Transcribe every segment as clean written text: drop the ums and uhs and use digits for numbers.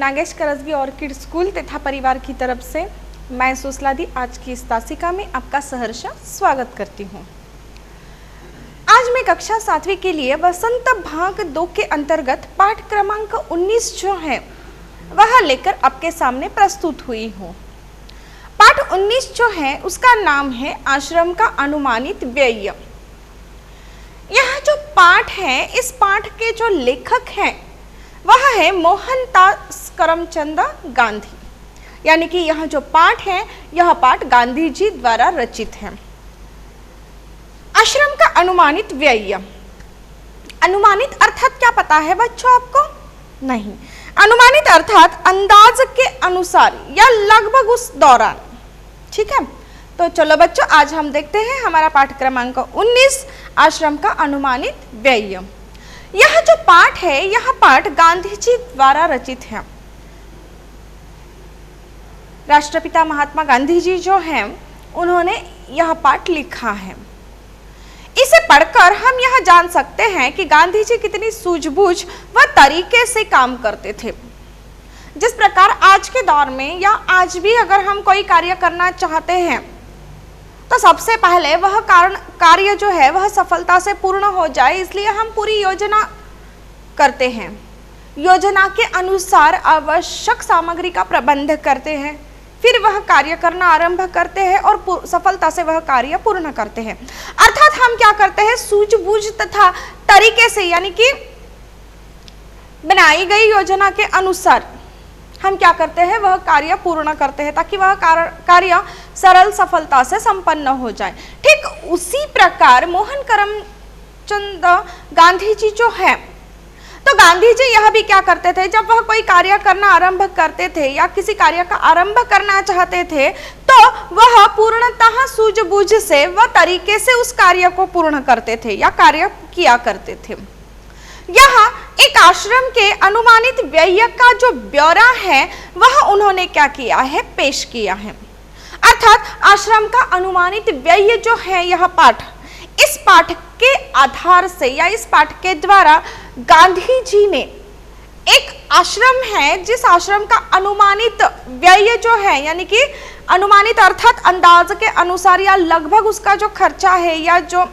Nagesh करसबी orchid school तथा परिवार की तरफ से मैं सुसलादी आज की इस तासिका में आपका सहर्ष स्वागत करती हूँ। आज मैं कक्षा 7वीं के लिए वसंत भाग 2 के अंतर्गत पाठ क्रमांक 19 जो है वह लेकर आपके सामने प्रस्तुत हुई हूँ। पाठ 19 जो है उसका नाम है आश्रम का अनुमानित व्यय। यह जो पाठ है, इस पाठ के जो लेखक हैं वह है मोहनदास करमचंद गांधी, यानी कि यह जो पाठ है यह पाठ गांधी जी द्वारा रचित है। आश्रम का अनुमानित व्यय, अनुमानित अर्थात क्या पता है बच्चों आपको? नहीं, अनुमानित अर्थात अंदाज के अनुसार या लगभग उस दौरान। ठीक है, तो चलो बच्चों आज हम देखते हैं हमारा पाठ क्रमांक 19 आश्रम का अनुमानित व्यय। यह जो पाठ है यह पाठ गांधी जी द्वारा रचित है। राष्ट्रपिता महात्मा गांधी जी जो हैं उन्होंने यह पाठ लिखा है। इसे पढ़कर हम यह जान सकते हैं कि गांधी जी कितनी सूझबूझ व तरीके से काम करते थे। जिस प्रकार आज के दौर में या आज भी अगर हम कोई कार्य करना चाहते हैं तो सबसे पहले वह कार्य जो है वह सफलता से पूर्ण हो जाए, इसलिए हम पूरी योजना करते हैं। योजना के अनुसार आवश्यक सामग्री का प्रबंध करते हैं, फिर वह कार्य करना आरंभ करते हैं और सफलता से वह कार्य पूर्ण करते हैं। अर्थात हम क्या करते हैं, सूझबूझ तथा तरीके से, यानी कि बनाई गई योजना के अनुसार हम क्या करते हैं, वह कार्य पूर्ण करते हैं ताकि वह कार्य सरल सफलता से संपन्न हो जाए। ठीक उसी प्रकार मोहन करमचंद गांधी जी जो है, तो गांधी जी यह भी क्या करते थे, जब वह कोई कार्य करना आरंभ करते थे या किसी कार्य का आरंभ करना चाहते थे तो वह पूर्णतः सूझबूझ से व तरीके से उस कार्य को पूर्ण करते थे या कार्य किया करते थे। यहाँ एक आश्रम के अनुमानित व्यय का जो ब्यौरा है वह उन्होंने क्या किया है, पेश किया है। अर्थात आश्रम का अनुमानित व्यय जो है यह पाठ, इस पाठ के आधार से या इस पाठ के द्वारा गांधी जी ने एक आश्रम है जिस आश्रम का अनुमानित व्यय जो है, यानी कि अनुमानित अर्थात अंदाज के अनुसार या लगभग उसका जो खर्चा है या जो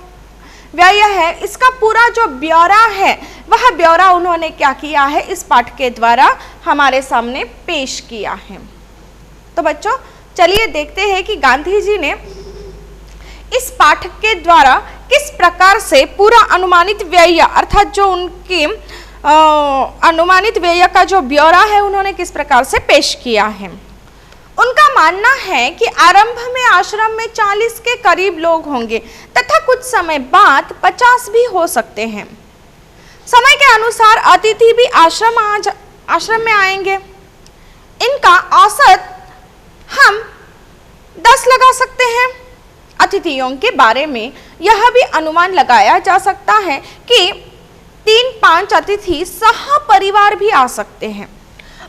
व्यय है, इसका पूरा जो ब्यौरा है वह ब्यौरा उन्होंने क्या किया है, इस पाठ के द्वारा हमारे सामने पेश किया है। तो बच्चों चलिए देखते हैं कि गांधी जी ने इस पाठ के द्वारा किस प्रकार से पूरा अनुमानित व्यय अर्थात जो उनकी अनुमानित व्यय का जो ब्यौरा है उन्होंने किस प्रकार से पेश किया है। उनका मानना है कि आरंभ में आश्रम में 40 के करीब लोग होंगे तथा कुछ समय बाद 50 भी हो सकते हैं। समय के अनुसार अतिथि भी आश्रम में आएंगे। इनका औसत हम 10 लगा सकते हैं। अतिथियों के बारे में यह भी अनुमान लगाया जा सकता है कि 3-5 अतिथि सह परिवार भी आ सकते हैं।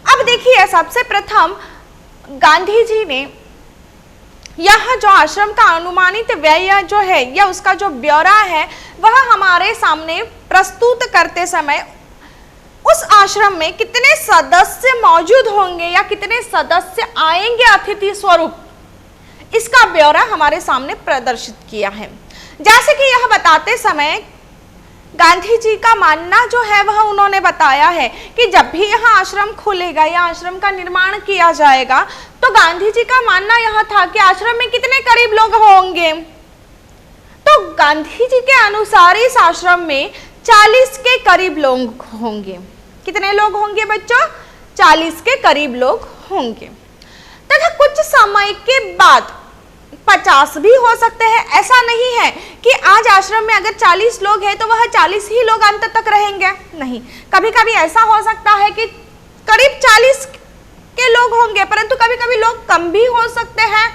अब देखिए, सबसे प्रथम गांधी जी ने यह जो आश्रम का अनुमानित व्यय जो है या उसका जो ब्यौरा है वह हमारे सामने प्रस्तुत करते समय उस आश्रम में कितने सदस्य मौजूद होंगे या कितने सदस्य आएंगे अतिथि स्वरूप, इसका ब्यौरा हमारे सामने प्रदर्शित किया है। जैसे कि यह बताते समय गांधी जी का मानना जो है वह उन्होंने बताया है कि जब भी यह आश्रम खुलेगा या आश्रम का निर्माण किया जाएगा तो गांधी जी का मानना यह था कि आश्रम में कितने करीब लोग होंगे। तो गांधी जी के अनुसार इस आश्रम में 40 के करीब लोग होंगे। कितने लोग होंगे बच्चों? 40 के करीब लोग होंगे तथा कुछ समय के बाद 50 भी हो सकते हैं। ऐसा नहीं है कि आज आश्रम में अगर 40 लोग हैं तो वह 40 ही लोग अंत तक रहेंगे, नहीं। कभी कभी ऐसा हो सकता है कि करीब 40 के लोग होंगे परंतु कभी कभी लोग कम भी हो सकते हैं,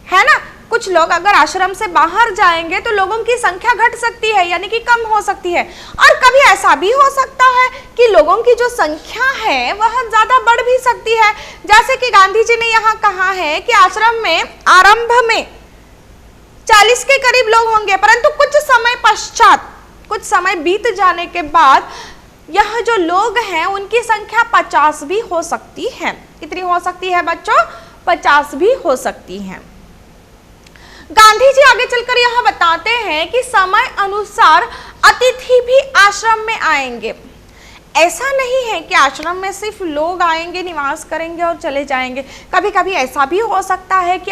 है ना। कुछ लोग अगर आश्रम से बाहर जाएंगे तो लोगों की संख्या घट सकती है, यानी कि कम हो सकती है। और कभी ऐसा भी हो सकता है कि लोगों की जो संख्या है वह ज्यादा बढ़ भी सकती है। जैसे कि गांधी जी ने यहाँ कहा है कि आश्रम में आरंभ में 40 के करीब लोग होंगे परंतु कुछ समय पश्चात, कुछ समय बीत जाने के बाद यह जो लोग हैं उनकी संख्या 50 भी हो सकती है। कितनी हो सकती है बच्चों? 50 भी हो सकती है। गांधी जी आगे चलकर यह बताते हैं कि समय अनुसार अतिथि भी आश्रम में आएंगे। ऐसा नहीं है कि आश्रम में सिर्फ लोग आएंगे, निवास करेंगे और चले जाएंगे। कभी कभी ऐसा भी हो सकता है कि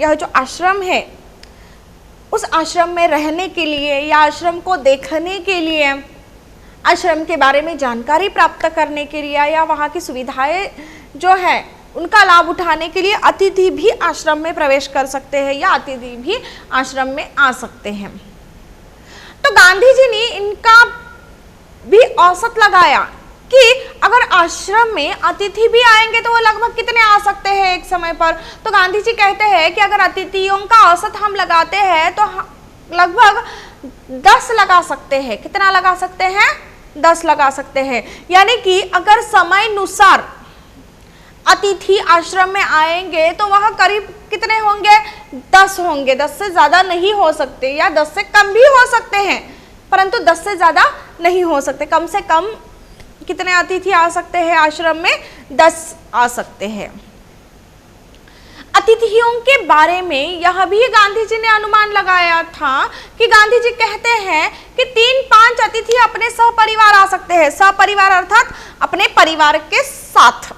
यह जो आश्रम है उस आश्रम में रहने के लिए या आश्रम को देखने के लिए, आश्रम के बारे में जानकारी प्राप्त करने के लिए या वहाँ की सुविधाएं जो है उनका लाभ उठाने के लिए अतिथि भी आश्रम में प्रवेश कर सकते हैं या अतिथि भी आश्रम में आ सकते हैं। तो गांधी जी ने इनका भी औसत लगाया कि अगर आश्रम में अतिथि भी आएंगे तो वो लगभग कितने आ सकते हैं एक समय पर। तो गांधी जी कहते हैं कि अगर अतिथियों का औसत हम लगाते हैं तो लगभग 10 लगा सकते हैं। कितना लगा सकते हैं? 10 लगा सकते हैं। यानी कि अगर समय अनुसार अतिथि आश्रम में आएंगे तो वह करीब कितने होंगे? 10 होंगे। 10 से ज्यादा नहीं हो सकते या 10 से कम भी हो सकते हैं, परंतु 10 से ज्यादा नहीं हो सकते। कम से कम कितने अतिथि आ सकते हैं आश्रम में? 10 आ सकते हैं। अतिथियों के बारे में यह भी गांधी जी ने अनुमान लगाया था कि गांधी जी कहते हैं कि 3-5 अतिथि अपने सहपरिवार आ सकते हैं। सहपरिवार अर्थात अपने परिवार के साथ,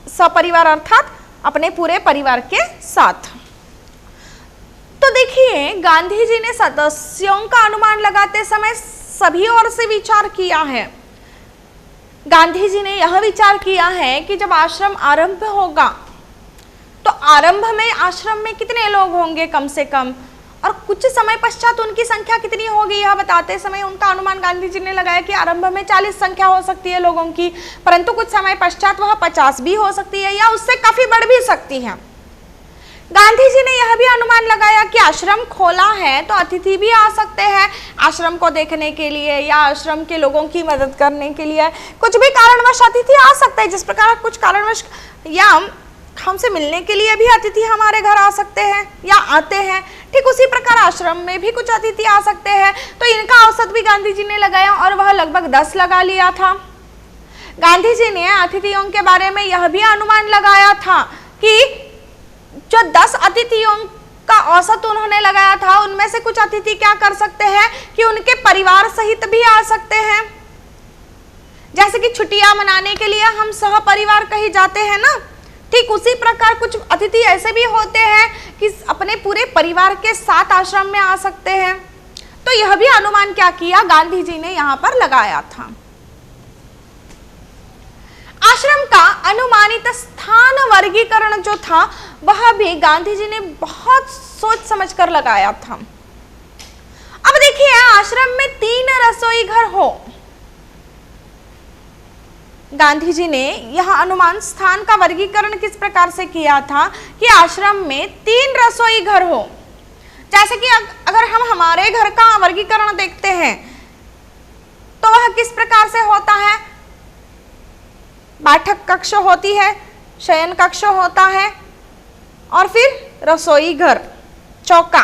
सपरिवार अर्थात अपने पूरे परिवार के साथ। तो देखिए गांधी जी ने सदस्यों का अनुमान लगाते समय सभी ओर से विचार किया है। गांधी जी ने यह विचार किया है कि जब आश्रम आरंभ होगा तो आरंभ में आश्रम में कितने लोग होंगे कम से कम, और कुछ समय पश्चात उनकी संख्या कितनी होगी यह बताते समय उनका अनुमान गांधी जी ने लगाया कि आरंभ में 40 संख्या हो सकती है लोगों की, परंतु कुछ समय पश्चात वह 50 भी हो सकती है या उससे काफी बढ़ भी सकती है। गांधी जी ने यह भी अनुमान लगाया कि आश्रम खोला है तो अतिथि भी आ सकते हैं आश्रम को देखने के लिए या आश्रम के लोगों की मदद करने के लिए। कुछ भी कारणवश अतिथि आ सकते हैं, जिस प्रकार कुछ कारणवश या हमसे मिलने के लिए भी अतिथि हमारे घर आ सकते हैं या आते हैं, ठीक उसी प्रकार आश्रम में भी कुछ अतिथि आ सकते हैं। तो इनका औसत भी गांधी जी ने लगाया और वह लगभग 10 लगा लिया था। गांधी जी ने अतिथियों के बारे में यह भी अनुमान लगाया था कि जो 10 अतिथियों का औसत उन्होंने लगाया था उनमें से कुछ अतिथि क्या कर सकते हैं कि उनके परिवार सहित भी आ सकते हैं। जैसे कि छुट्टियां मनाने के लिए हम सह परिवार कहीं जाते हैं ना, ठीक उसी प्रकार कुछ अतिथि ऐसे भी होते हैं कि अपने पूरे परिवार के साथ आश्रम में आ सकते हैं। तो यह भी अनुमान क्या किया गांधी जी ने यहां पर लगाया था। आश्रम का अनुमानित स्थान वर्गीकरण जो था वह भी गांधी जी ने बहुत सोच समझकर लगाया था। अब देखिए आश्रम में 3 रसोई घर हो, गांधी जी ने यह अनुमान स्थान का वर्गीकरण किस प्रकार से किया था कि आश्रम में 3 रसोई घर हो। जैसे कि अगर हम हमारे घर का वर्गीकरण देखते हैं तो वह किस प्रकार से होता है? बैठक कक्ष होती है, शयन कक्ष होता है और फिर रसोई घर, चौका,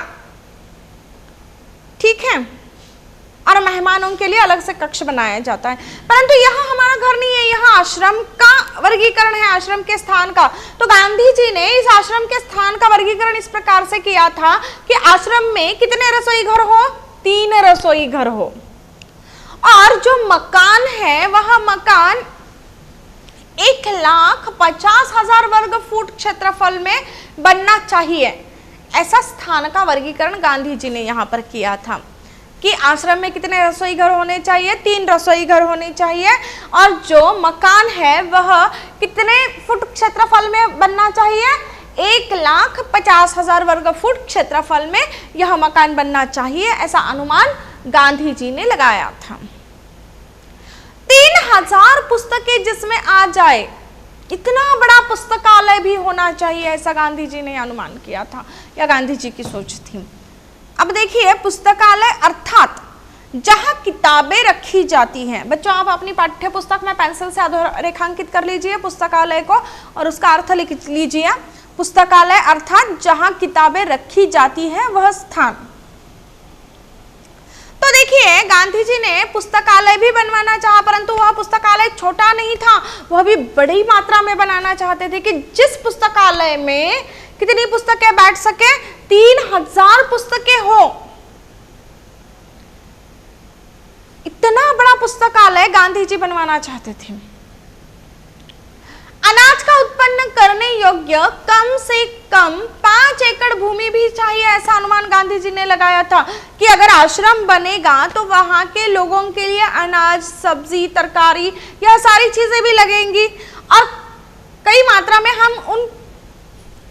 ठीक है, और मेहमानों के लिए अलग से कक्ष बनाया जाता है। परंतु यहाँ हमारा घर नहीं है, यहाँ आश्रम का वर्गीकरण है, आश्रम के स्थान का। तो गांधी जी ने इस आश्रम के स्थान का वर्गीकरण इस प्रकार से किया था कि आश्रम में कितने रसोई घर हो? 3 रसोई घर हो, और जो मकान है वह मकान 1,50,000 वर्ग फुट क्षेत्रफल में बनना चाहिए। ऐसा स्थान का वर्गीकरण गांधी जी ने यहाँ पर किया था कि आश्रम में कितने रसोई घर होने चाहिए? 3 रसोई घर होने चाहिए, और जो मकान है वह कितने फुट क्षेत्रफल में बनना चाहिए? 1,50,000 वर्ग फुट क्षेत्रफल में यह मकान बनना चाहिए। ऐसा अनुमान गांधी जी ने लगाया था। 3,000 पुस्तकें जिसमें आ जाए, इतना बड़ा पुस्तकालय भी होना चाहिए, ऐसा गांधी जी ने अनुमान किया था या गांधी जी की सोच थी। अब देखिए पुस्तकालय अर्थात जहां किताबें रखी जाती हैं। बच्चों आप अपनी पाठ्य पुस्तक में पेंसिल से रेखांकित कर लीजिए पुस्तकालय को और उसका अर्थ लिख लीजिए। पुस्तकालय अर्थात जहां किताबें रखी जाती हैं वह स्थान। तो देखिए गांधी जी ने पुस्तकालय भी बनवाना चाहा, परंतु वह छोटा नहीं था, वह भी बड़ी मात्रा में बनाना चाहते थे कि जिस पुस्तकालय में कितनी पुस्तकें बैठ सके, 3000 पुस्तकें हो। इतना बड़ा पुस्तकालय गांधी जी बनवाना चाहते थे। अनाज का उत्पन्न करने योग्य कम से कम 5 एकड़ भूमि भी चाहिए, ऐसा अनुमान गांधी जी ने लगाया था कि अगर आश्रम बनेगा तो वहां के लोगों के लिए अनाज, सब्जी, तरकारी, यह सारी चीजें भी लगेंगी और कई मात्रा में हम उन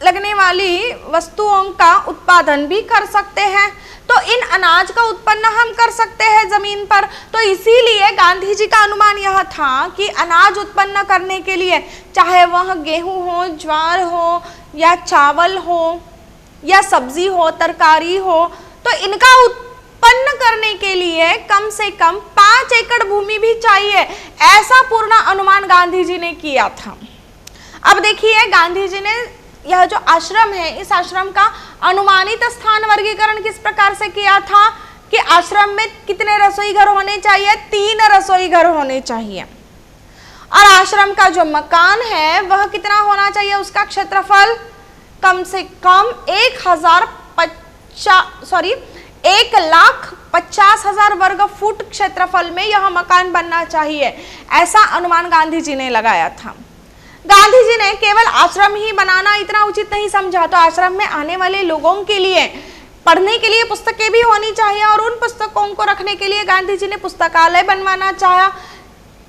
लगने वाली वस्तुओं का उत्पादन भी कर सकते हैं। तो इन अनाज का उत्पन्न हम कर सकते हैं जमीन पर। तो इसीलिए गांधी जी का अनुमान यह था कि अनाज उत्पन्न करने के लिए, चाहे वह गेहूं हो, ज्वार हो या चावल हो या सब्जी हो, तरकारी हो, तो इनका उत्पन्न करने के लिए कम से कम 5 एकड़ भूमि भी चाहिए, ऐसा पूर्ण अनुमान गांधी जी ने किया था। अब देखिए गांधी जी ने यह जो आश्रम है, इस आश्रम का अनुमानित स्थान वर्गीकरण किस प्रकार से किया था कि आश्रम में कितने रसोई घर होने चाहिए, 3 रसोई घर होने चाहिए। और आश्रम का जो मकान है वह कितना होना चाहिए, उसका क्षेत्रफल कम से कम 1,50,000 वर्ग फुट क्षेत्रफल में यह मकान बनना चाहिए, ऐसा अनुमान गांधी जी ने लगाया था। गांधी जी ने केवल आश्रम ही बनाना इतना उचित नहीं समझा, तो आश्रम में आने वाले लोगों के लिए पढ़ने के लिए पुस्तकें भी होनी चाहिए और उन पुस्तकों को रखने के लिए गांधी जी ने पुस्तकालय बनवाना चाहा।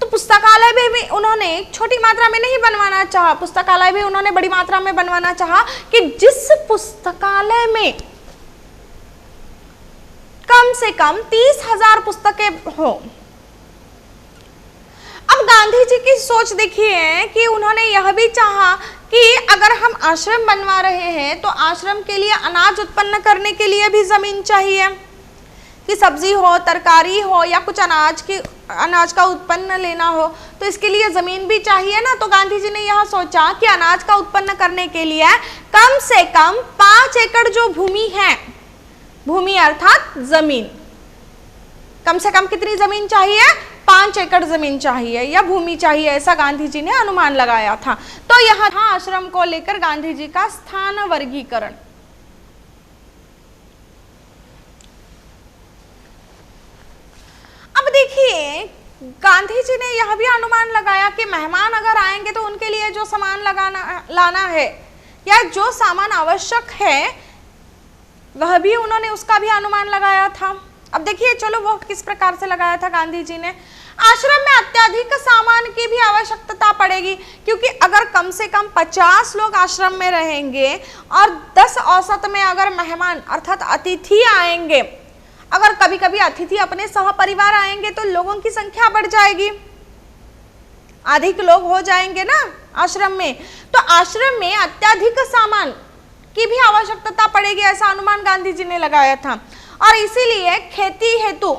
तो पुस्तकालय भी उन्होंने छोटी मात्रा में नहीं बनवाना चाहा, पुस्तकालय भी उन्होंने बड़ी मात्रा में बनवाना चाहा कि जिस पुस्तकालय में कम से कम 30,000 पुस्तकें हो। अब गांधी जी की सोच देखिए कि उन्होंने यह भी चाहा कि अगर हम आश्रम बनवा रहे हैं तो आश्रम के लिए अनाज उत्पन्न करने के लिए भी जमीन चाहिए, कि सब्जी हो, तरकारी हो या कुछ अनाज का उत्पन्न लेना हो, तो इसके लिए जमीन भी चाहिए ना। तो गांधी जी ने यह सोचा कि अनाज का उत्पन्न करने के लिए कम से कम 5 एकड़ जो भूमि है, भूमि अर्थात जमीन, कम से कम कितनी जमीन चाहिए, 5 एकड़ जमीन चाहिए या भूमि चाहिए, ऐसा गांधी जी ने अनुमान लगाया था। तो यह था आश्रम को लेकर गांधी जी का स्थान वर्गीकरण। अब देखिए गांधी जी ने यह भी अनुमान लगाया कि मेहमान अगर आएंगे तो उनके लिए जो सामान लाना है या जो सामान आवश्यक है वह भी उन्होंने उसका भी अनुमान लगाया था। अब देखिए चलो वो किस प्रकार से लगाया था गांधी जी ने। आश्रम में अत्यधिक सामान की भी आवश्यकता पड़ेगी, क्योंकि अगर कम से कम 50 लोग आश्रम में रहेंगे और 10 औसत में अगर मेहमान अर्थात अतिथि आएंगे, अगर कभी कभी अतिथि अपने सहपरिवार आएंगे तो लोगों की संख्या बढ़ जाएगी, अधिक लोग हो जाएंगे ना आश्रम में। तो आश्रम में अत्यधिक सामान की भी आवश्यकता पड़ेगी, ऐसा अनुमान गांधी जी ने लगाया था। और इसीलिए खेती हेतु,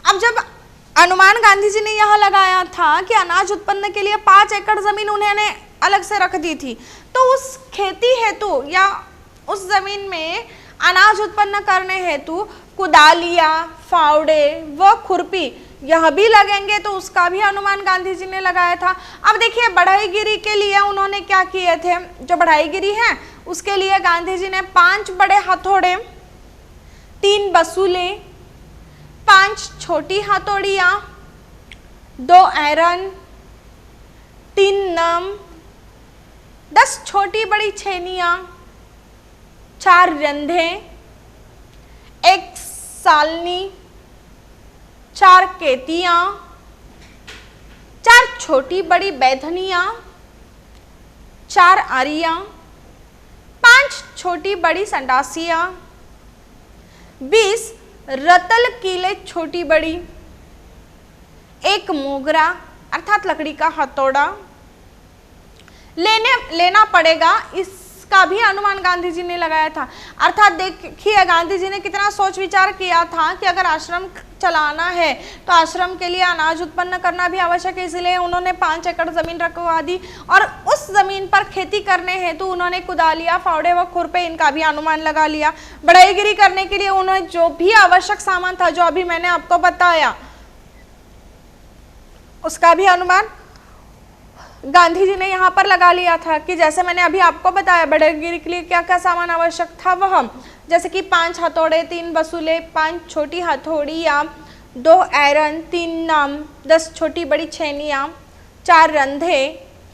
अब जब अनुमान गांधी जी ने यह लगाया था कि अनाज उत्पन्न के लिए 5 एकड़ जमीन उन्होंने अलग से रख दी थी, तो उस खेती हेतु या उस जमीन में अनाज उत्पन्न करने हेतु कुदालियां, फावड़े व खुरपी यह भी लगेंगे, तो उसका भी अनुमान गांधी जी ने लगाया था। अब देखिए बढ़ईगिरी के लिए उन्होंने क्या किए थे, जो बढ़ईगिरी है उसके लिए गांधी जी ने 5 बड़े हथौड़े, 3 बसूले, 5 छोटी हथौड़ियाँ, 2 ऐरन, 3 नम, 10 छोटी बड़ी छेनियाँ, 4 रंधे, 1 सालनी, 4 केतियाँ, 4 छोटी बड़ी बैधनियाँ, 4 आरियाँ, 5 छोटी बड़ी संडासियाँ, 20 रतल कीले छोटी बड़ी, 1 मोगरा अर्थात लकड़ी का हथौड़ा लेना पड़ेगा, इसका भी अनुमान गांधी जी ने लगाया था। अर्थात देखिए गांधी जी ने कितना सोच विचार किया था कि अगर आश्रम चलाना है तो आश्रम के लिए अनाज उत्पन्न करना भी आवश्यक है, इसलिए उन्होंने 5 एकड़ जमीन रखवा दी और उस जमीन पर खेती करने हेतु तो उन्होंने कुदालियां, फावड़े व खुरपे इनका भी अनुमान लगा लिया। बढ़ईगिरी करने के लिए उन्होंने जो भी आवश्यक सामान था, जो अभी मैंने आपको बताया, उसका भी अनुमान गांधी जी ने यहाँ पर लगा लिया था कि जैसे मैंने अभी आपको बताया बड़ेगिरी के लिए क्या क्या सामान आवश्यक था वह, जैसे कि 5 हथौड़े, 3 बसूले, 5 छोटी हथौड़ियाँ, 2 आयरन, 3 नम, 10 छोटी बड़ी छेनियाँ, 4 रंधे,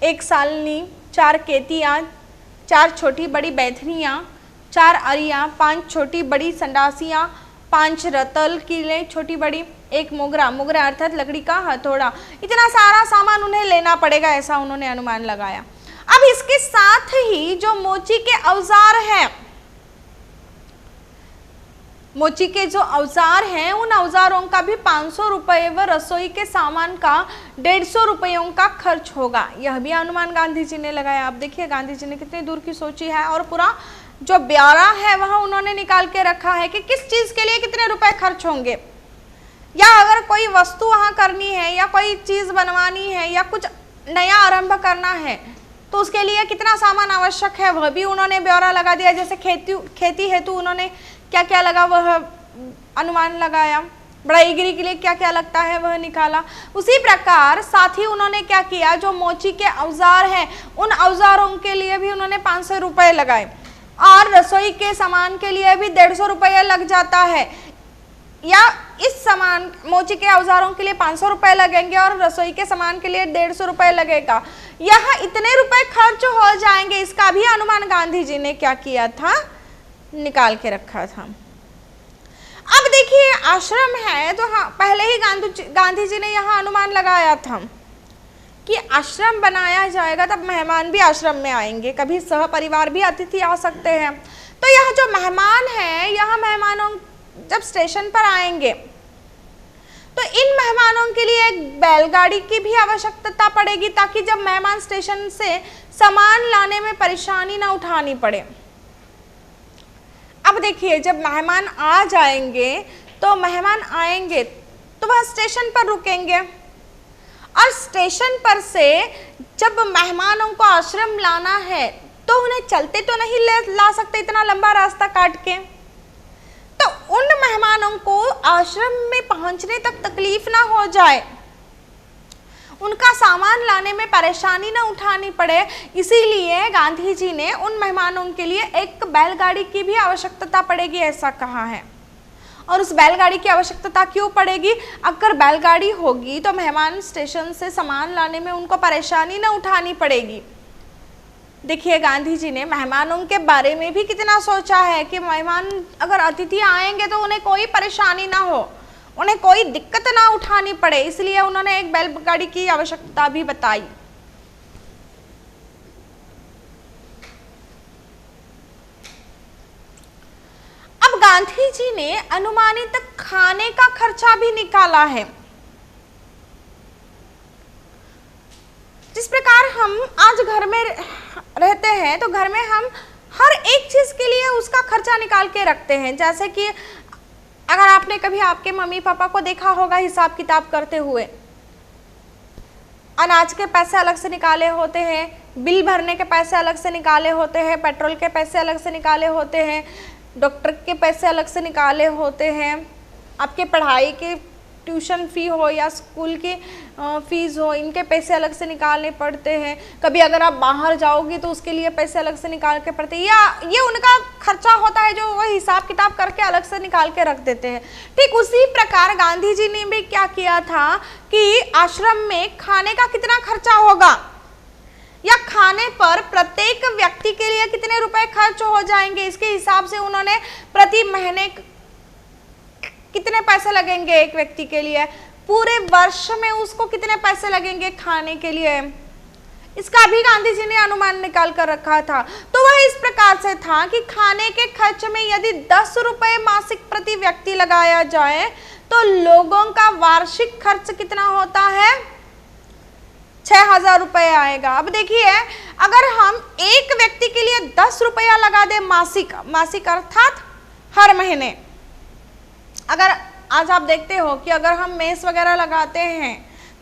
1 सालनी, 4 केतियाँ, 4 छोटी बड़ी बैथनियाँ, 4 अरियाँ, 5 छोटी बड़ी संडासियाँ, 5 रतल कीले छोटी बड़ी, 1 मोगरा, मोगरा अर्थात लकड़ी का हथौड़ा। इतना सारा सामान उन्हें लेना पड़ेगा, ऐसा उन्होंने अनुमान लगाया। अब इसके साथ ही जो मोची के औजार हैं, मोची के जो औजार हैं उन औजारों का भी 500 रुपये व रसोई के सामान का 150 रुपयों का खर्च होगा। यह भी अनुमान गांधी जी ने लगाया। आप देखिए गांधी जी ने कितनी दूर की सोची है और पूरा जो ब्यौरा है वह उन्होंने निकाल के रखा है कि किस चीज के लिए कितने रुपए खर्च होंगे, या अगर कोई वस्तु वहां करनी है या कोई चीज बनवानी है या कुछ नया आरंभ करना है तो उसके लिए कितना सामान आवश्यक है वह भी उन्होंने ब्यौरा लगा दिया। जैसे खेती हेतु उन्होंने क्या क्या लगा वह अनुमान लगाया, बढ़ईगिरी के लिए क्या क्या लगता है वह निकाला। उसी प्रकार साथ ही उन्होंने क्या किया, जो मोची के औजार हैं उन औजारों के लिए भी उन्होंने 500 रुपये लगाए और रसोई के सामान के लिए भी 150 रुपये लग जाता है, या इस सामान मोची के औजारों के लिए 500 रुपये लगेंगे और रसोई के सामान के लिए 150 रुपये लगेगा। यह इतने रुपए खर्च हो जाएंगे, इसका भी अनुमान गांधी जी ने क्या किया था, निकाल के रखा था। अब देखिए आश्रम है तो हाँ, पहले ही गांधी जी ने यहाँ अनुमान लगाया था कि आश्रम बनाया जाएगा तब मेहमान भी आश्रम में आएंगे, कभी सह परिवार भी अतिथि आ सकते हैं। तो यह जो मेहमान है, यह मेहमानों जब स्टेशन पर आएंगे तो इन मेहमानों के लिए एक बैलगाड़ी की भी आवश्यकता पड़ेगी ताकि जब मेहमान स्टेशन से सामान लाने में परेशानी ना उठानी पड़े। अब देखिए जब मेहमान आ जाएंगे तो मेहमान आएंगे तो वह स्टेशन पर रुकेंगे और स्टेशन पर से जब मेहमानों को आश्रम लाना है तो उन्हें चलते तो नहीं ला सकते इतना लंबा रास्ता काट के, तो उन मेहमानों को आश्रम में पहुंचने तक तकलीफ ना हो जाए, उनका सामान लाने में परेशानी ना उठानी पड़े, इसीलिए गांधी जी ने उन मेहमानों के लिए एक बैलगाड़ी की भी आवश्यकता पड़ेगी ऐसा कहा है। और उस बैलगाड़ी की आवश्यकता क्यों पड़ेगी, अगर बैलगाड़ी होगी तो मेहमान स्टेशन से सामान लाने में उनको परेशानी ना उठानी पड़ेगी। देखिए गांधी जी ने मेहमानों के बारे में भी कितना सोचा है कि मेहमान अगर अतिथि आएंगे तो उन्हें कोई परेशानी ना हो, उन्हें कोई दिक्कत ना उठानी पड़े, इसलिए उन्होंने एक बैलगाड़ी की आवश्यकता भी बताई। अब गांधी जी ने अनुमानित खाने का खर्चा भी निकाला है। जिस प्रकार हम आज घर में रहते हैं तो घर में हम हर एक चीज के लिए उसका खर्चा निकाल के रखते हैं। जैसे कि अगर आपने कभी आपके मम्मी पापा को देखा होगा हिसाब किताब करते हुए, अनाज के पैसे अलग से निकाले होते हैं, बिल भरने के पैसे अलग से निकाले होते हैं, पेट्रोल के पैसे अलग से निकाले होते हैं, डॉक्टर के पैसे अलग से निकाले होते हैं, आपके पढ़ाई के ट्यूशन फ़ी हो या स्कूल की फ़ीस हो, इनके पैसे अलग से निकालने पड़ते हैं। कभी अगर आप बाहर जाओगी तो उसके लिए पैसे अलग से निकाल के पड़ते हैं, या ये उनका खर्चा होता है जो वो हिसाब किताब करके अलग से निकाल के रख देते हैं। ठीक उसी प्रकार गांधी जी ने भी क्या किया था कि आश्रम में खाने का कितना खर्चा होगा या खाने पर प्रत्येक व्यक्ति के लिए कितने रुपए खर्च हो जाएंगे, इसके हिसाब से उन्होंने प्रति महीने कितने पैसे लगेंगे एक व्यक्ति के लिए, पूरे वर्ष में उसको कितने पैसे लगेंगे खाने के लिए, इसका भी गांधी जी ने अनुमान निकाल कर रखा था। तो वह इस प्रकार से था कि खाने के खर्च में यदि 10 रुपए मासिक प्रति व्यक्ति लगाया जाए तो लोगों का वार्षिक खर्च कितना होता है, 6000 रुपये आएगा। अब देखिए अगर हम एक व्यक्ति के लिए 10 रुपया लगा दे मासिक, मासिक अर्थात हर महीने, अगर आज आप देखते हो कि अगर हम मेस वगैरह लगाते हैं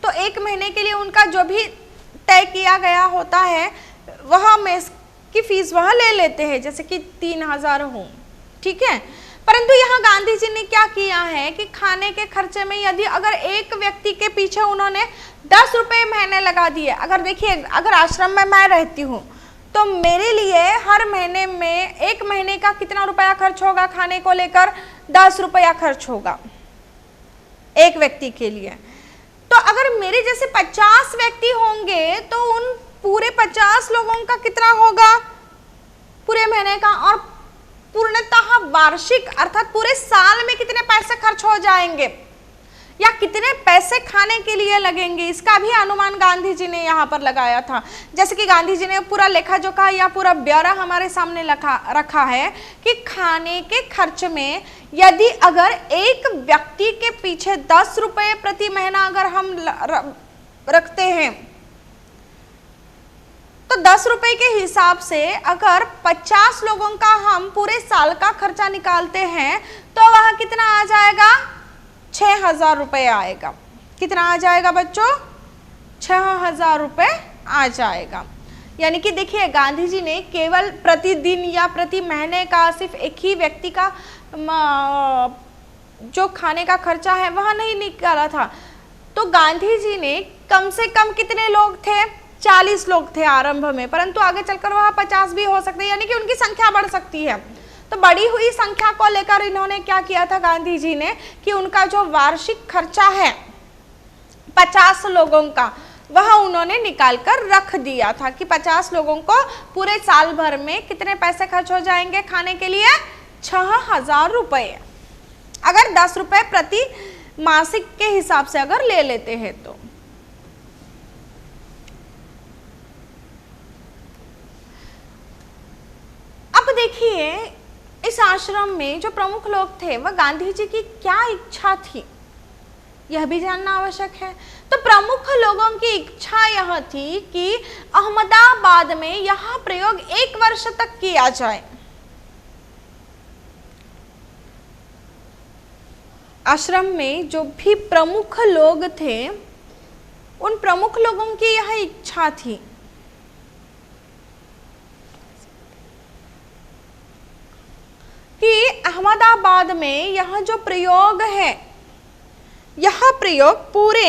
तो एक महीने के लिए उनका जो भी तय किया गया होता है वह मेस की फीस वह ले लेते हैं, जैसे कि 3000 हो, ठीक है। परंतु यहाँ गांधी जी ने क्या किया है कि खाने के खर्चे में यदि अगर एक व्यक्ति के पीछे उन्होंने 10 रुपए महीने लगा दिए, अगर देखिए अगर आश्रम में मैं रहती हूँ तो मेरे लिए हर महीने में एक महीने का कितना रुपया खर्च होगा, खाने को लेकर 10 रुपया खर्च होगा एक व्यक्ति के लिए। तो अगर मेरे जैसे 50 व्यक्ति होंगे तो उन पूरे 50 लोगों का कितना होगा पूरे महीने का, और पूर्णतः वार्षिक अर्थात पूरे साल में कितने पैसे खर्च हो जाएंगे या कितने पैसे खाने के लिए लगेंगे, इसका भी अनुमान गांधी जी ने यहाँ पर लगाया था। जैसे कि गांधी जी ने पूरा लेखा जोखा या पूरा ब्यौरा हमारे सामने रखा है कि खाने के खर्च में यदि अगर एक व्यक्ति के पीछे 10 रुपये प्रति महीना अगर हम रखते हैं तो 10 रुपए के हिसाब से अगर 50 लोगों का हम पूरे साल का खर्चा निकालते हैं तो वह कितना आ जाएगा, 6,000 रुपये आएगा। कितना आ जाएगा बच्चों, 6,000 रुपये आ जाएगा। यानी कि देखिए गांधी जी ने केवल प्रतिदिन या प्रति महीने का सिर्फ एक ही व्यक्ति का जो खाने का खर्चा है वह नहीं निकाला था। तो गांधी जी ने कम से कम कितने लोग थे, 40 लोग थे आरंभ में, परंतु आगे चलकर वह 50 भी हो सकते हैं, यानी कि उनकी संख्या बढ़ सकती है। तो बढ़ी हुई संख्या को लेकर इन्होंने क्या किया था गांधी जी ने कि उनका जो वार्षिक खर्चा है 50 लोगों का वह उन्होंने निकाल कर रख दिया था कि 50 लोगों को पूरे साल भर में कितने पैसे खर्च हो जाएंगे खाने के लिए, 6,000 रुपये। अगर 10 रुपये प्रति मासिक के हिसाब से अगर ले लेते हैं तो अब देखिए इस आश्रम में जो प्रमुख लोग थे वह गांधी जी की क्या इच्छा थी यह भी जानना आवश्यक है। तो प्रमुख लोगों की इच्छा यह थी कि अहमदाबाद में यह प्रयोग 1 वर्ष तक किया जाए। आश्रम में जो भी प्रमुख लोग थे उन प्रमुख लोगों की यह इच्छा थी कि अहमदाबाद में यह जो प्रयोग है यह प्रयोग पूरे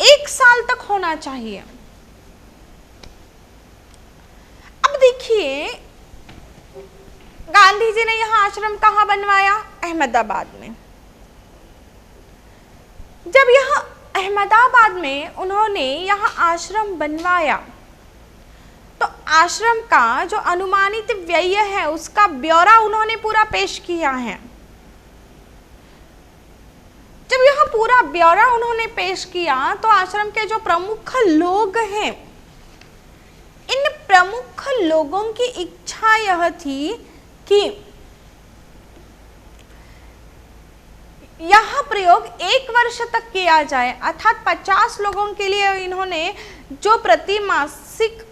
1 साल तक होना चाहिए। अब देखिए गांधी जी ने यह आश्रम कहाँ बनवाया, अहमदाबाद में। जब यह अहमदाबाद में उन्होंने यह आश्रम बनवाया तो आश्रम का जो अनुमानित व्यय है उसका ब्यौरा उन्होंने पूरा पेश किया है। जब यह पूरा ब्यौरा उन्होंने पेश किया तो आश्रम के जो प्रमुख लोग हैं इन प्रमुख लोगों की इच्छा यह थी कि यह प्रयोग 1 वर्ष तक किया जाए, अर्थात 50 लोगों के लिए इन्होंने जो प्रति मासिक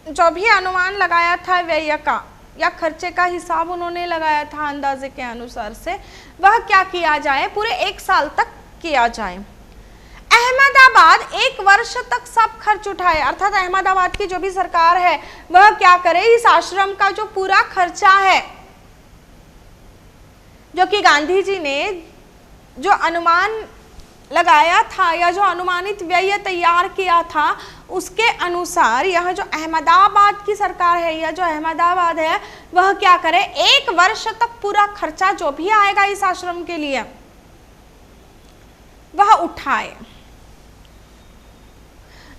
जो भी अनुमान लगाया था व्यय का या खर्चे का हिसाब उन्होंने लगाया था अंदाजे के अनुसार से, वह क्या किया जाए, पूरे 1 साल तक किया जाए। अहमदाबाद 1 वर्ष तक सब खर्च उठाए, अर्थात अहमदाबाद की जो भी सरकार है वह क्या करे, इस आश्रम का जो पूरा खर्चा है जो कि गांधी जी ने जो अनुमान लगाया था या जो अनुमानित व्यय तैयार किया था उसके अनुसार यह जो अहमदाबाद की सरकार है या जो अहमदाबाद है वह क्या करे, 1 वर्ष तक पूरा खर्चा जो भी आएगा इस आश्रम के लिए वह उठाए।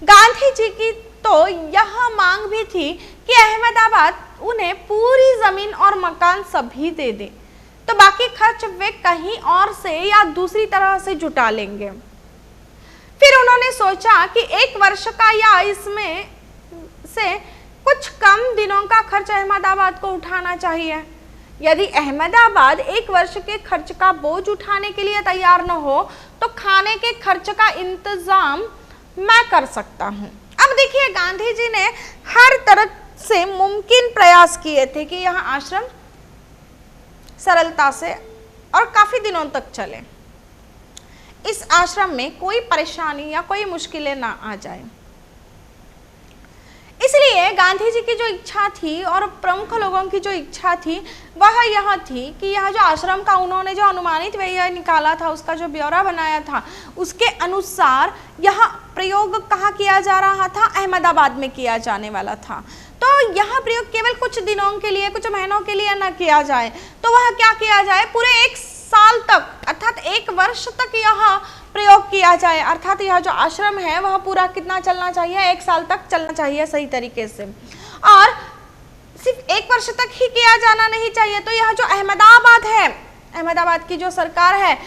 गांधी जी की तो यह मांग भी थी कि अहमदाबाद उन्हें पूरी जमीन और मकान सभी दे दे, तो बाकी खर्च वे कहीं और से या दूसरी तरह से जुटा लेंगे। फिर उन्होंने सोचा कि 1 वर्ष का या इसमें से कुछ कम दिनों का खर्च अहमदाबाद को उठाना चाहिए। यदि अहमदाबाद 1 वर्ष के खर्च का बोझ उठाने के लिए तैयार न हो तो खाने के खर्च का इंतजाम मैं कर सकता हूं। अब देखिए गांधी जी ने हर तरह से मुमकिन प्रयास किए थे कि यह आश्रम सरलता से और काफी दिनों तक चले, इस आश्रम में कोई परेशानी या कोई मुश्किलें ना आ जाए। इसलिए इसलिए गांधी जी की जो इच्छा थी और प्रमुख लोगों की जो इच्छा थी वह यह थी कि यह जो आश्रम का उन्होंने जो अनुमानित व्यय निकाला था, उसका जो ब्यौरा बनाया था, उसके अनुसार यह प्रयोग कहाँ किया जा रहा था? अहमदाबाद में किया जाने वाला था। तो यह प्रयोग केवल कुछ दिनों के लिए, कुछ महीनों के लिए न किया जाए, तो वह क्या किया जाए? पूरे 1 साल तक, अर्थात 1 वर्ष तक यह प्रयोग किया जाए। अर्थात यह जो आश्रम है वह पूरा कितना चलना चाहिए? 1 साल तक चलना चाहिए सही तरीके से। और सिर्फ 1 वर्ष तक ही किया जाना नहीं चाहिए। तो यह जो अहमदाबाद है, अहमदाबाद की जो सरकार है,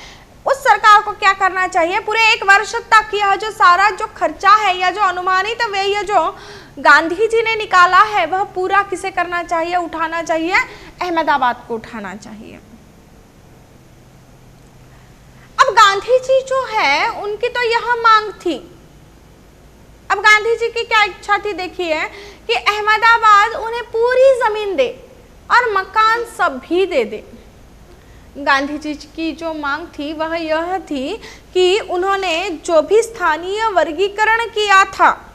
उस सरकार को क्या करना चाहिए? पूरे 1 वर्ष तक यह जो सारा जो खर्चा है या जो अनुमानित व्यय जो गांधी जी ने निकाला है वह पूरा किसे करना चाहिए? उठाना चाहिए, अहमदाबाद को उठाना चाहिए। अब गांधी जी जो है उनकी तो यह मांग थी। अब गांधी जी की क्या इच्छा थी? देखिए कि अहमदाबाद उन्हें पूरी जमीन दे और मकान सब भी दे दे। गांधी जी की जो मांग थी वह यह थी कि उन्होंने जो भी स्थानीय वर्गीकरण किया था,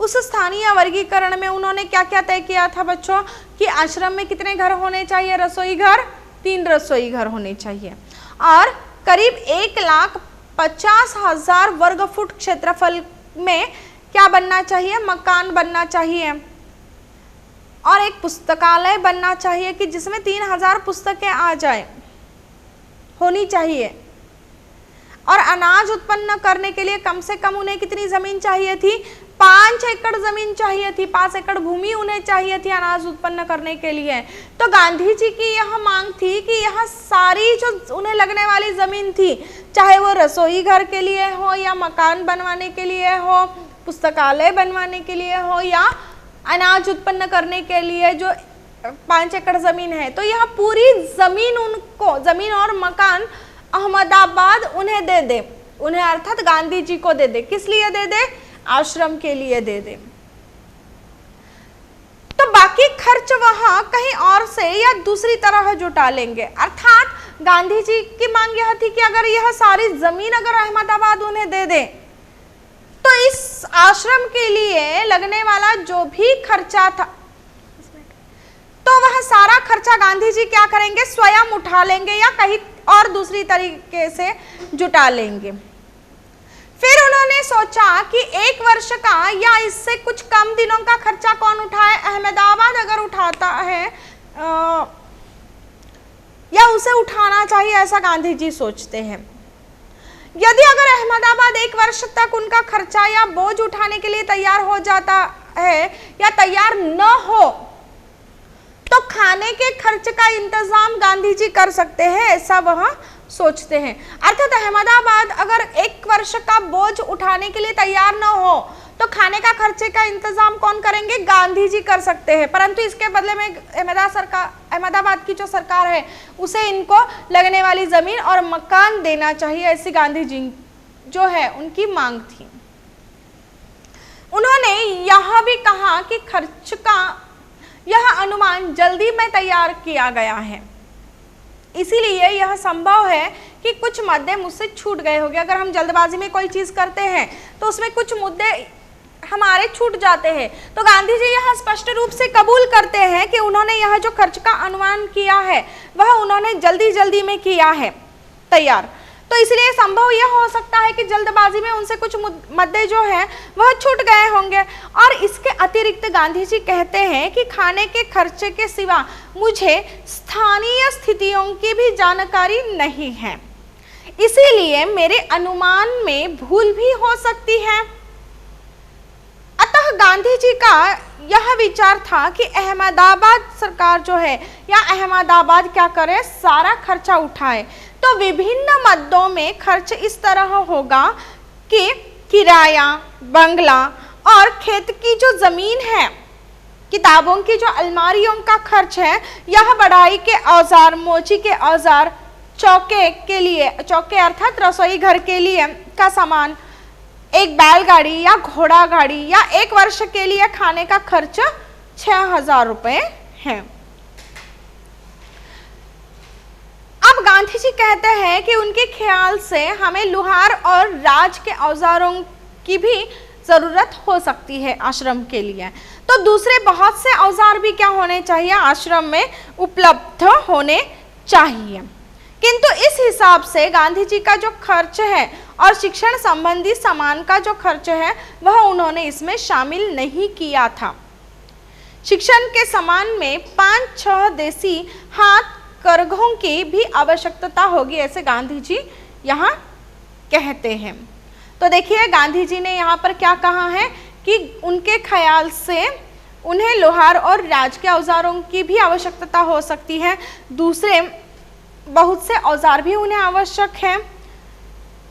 उस स्थानीय वर्गीकरण में उन्होंने क्या क्या तय किया था बच्चों? कि आश्रम में कितने घर होने चाहिए? रसोई घर, 3 रसोई घर होने चाहिए और करीब 1,50,000 वर्ग फुट क्षेत्रफल में क्या बनना चाहिए? मकान बनना चाहिए और एक पुस्तकालय बनना चाहिए कि जिसमें 3,000 पुस्तकें आ जाए, होनी चाहिए। और अनाज उत्पन्न करने के लिए कम से कम उन्हें कितनी जमीन चाहिए थी? 5 एकड़ जमीन चाहिए थी, 5 एकड़ भूमि उन्हें चाहिए थी अनाज उत्पन्न करने के लिए। तो गांधी जी की यह मांग थी कि यह सारी जो उन्हें लगने वाली जमीन थी, चाहे वो रसोई घर के लिए हो या मकान बनवाने के लिए हो, पुस्तकालय बनवाने के लिए हो या अनाज उत्पन्न करने के लिए, जो 5 एकड़ जमीन है, तो यह पूरी जमीन उनको, जमीन और मकान अहमदाबाद उन्हें दे दे, उन्हें अर्थात गांधी जी को दे दे। किस लिए दे दे? आश्रम के लिए दे दे। तो बाकी खर्च वहां कहीं और से या दूसरी तरह जुटा लेंगे। अर्थात गांधी जी की मांग यह थी कि अगर यह सारी जमीन अगर अहमदाबाद उन्हें दे दे तो इस आश्रम के लिए लगने वाला जो भी खर्चा था, तो वह सारा खर्चा गांधी जी क्या करेंगे? स्वयं उठा लेंगे या कहीं और दूसरी तरीके से जुटा लेंगे। फिर उन्होंने सोचा कि 1 वर्ष का या इससे कुछ कम दिनों का खर्चा कौन उठाए? अहमदाबाद अगर उठाता है या उसे उठाना चाहिए, ऐसा गांधी जी सोचते हैं। यदि अगर अहमदाबाद 1 वर्ष तक उनका खर्चा या बोझ उठाने के लिए तैयार हो जाता है या तैयार न हो, तो खाने के खर्च का इंतजाम गांधी जी कर सकते हैं, ऐसा वह सोचते हैं। अर्थात अहमदाबाद अगर 1 वर्ष का बोझ उठाने के लिए तैयार न हो तो खाने का खर्चे का इंतजाम कौन करेंगे? गांधी जी कर सकते हैं। परंतु इसके बदले में अहमदाबाद की जो सरकार है उसे इनको लगने वाली जमीन और मकान देना चाहिए, ऐसी गांधी जी जो है उनकी मांग थी। उन्होंने यह भी कहा कि खर्च का यह अनुमान जल्दी में तैयार किया गया है, इसीलिए यह संभव है कि कुछ मुद्दे मुझसे छूट गए होंगे। अगर हम जल्दबाजी में कोई चीज करते हैं तो उसमें कुछ मुद्दे हमारे छूट जाते हैं। तो गांधी जी यह स्पष्ट रूप से कबूल करते हैं कि उन्होंने यह जो खर्च का अनुमान किया है वह उन्होंने जल्दी जल्दी में किया है तैयार। तो इसलिए संभव यह हो सकता है कि जल्दबाजी में उनसे कुछ मुद्दे जो हैं वह छूट गए होंगे। और इसके अतिरिक्त गांधी जी कहते हैं कि खाने के खर्चे के सिवा मुझे स्थानीय स्थितियों की भी जानकारी नहीं है, इसीलिए मेरे अनुमान में भूल भी हो सकती है। अतः गांधी जी का यह विचार था कि अहमदाबाद सरकार जो है या अहमदाबाद क्या करे? सारा खर्चा उठाए। तो विभिन्न मदों में खर्च इस तरह होगा कि किराया, बंगला और खेत की जो जमीन है, किताबों की जो अलमारियों का खर्च है, यह बढ़ाई के औजार, मोची के औजार, चौके के लिए, चौके अर्थात रसोई घर के लिए का सामान, एक बैलगाड़ी या घोड़ा गाड़ी या 1 वर्ष के लिए खाने का खर्च 6,000 रुपए है। अब गांधी जी कहते हैं कि उनके ख्याल से हमें लुहार और राज के औजारों की भी ज़रूरत हो सकती है आश्रम के लिए। तो दूसरे बहुत से औजार भी क्या होने चाहिए, आश्रम में उपलब्ध होने चाहिए। किंतु इस हिसाब से गांधी जी का जो खर्च है और शिक्षण संबंधी सामान का जो खर्च है वह उन्होंने इसमें शामिल नहीं किया था। शिक्षण के सामान में 5-6 देसी हाथ करघों की भी आवश्यकता होगी, ऐसे गांधी जी यहाँ कहते हैं। तो देखिए गांधी जी ने यहाँ पर क्या कहा है कि उनके ख्याल से उन्हें लोहार और राज के औजारों की भी आवश्यकता हो सकती है, दूसरे बहुत से औजार भी उन्हें आवश्यक है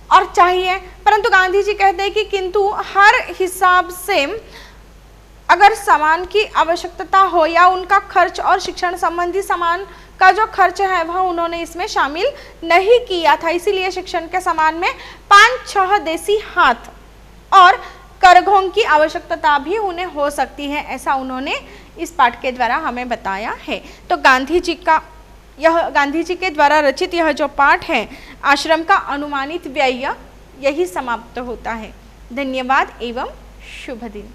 और चाहिए, परंतु गांधी जी कहते हैं कि किंतु हर हिसाब से अगर सामान की आवश्यकता हो या उनका खर्च और शिक्षण संबंधी सामान का जो खर्च है वह उन्होंने इसमें शामिल नहीं किया था, इसीलिए शिक्षण के सामान में 5-6 देसी हाथ और करघों की आवश्यकता भी उन्हें हो सकती है, ऐसा उन्होंने इस पाठ के द्वारा हमें बताया है। तो गांधी जी के द्वारा रचित यह जो पाठ है आश्रम का अनुमानित व्यय, यही समाप्त होता है। धन्यवाद एवं शुभ दिन।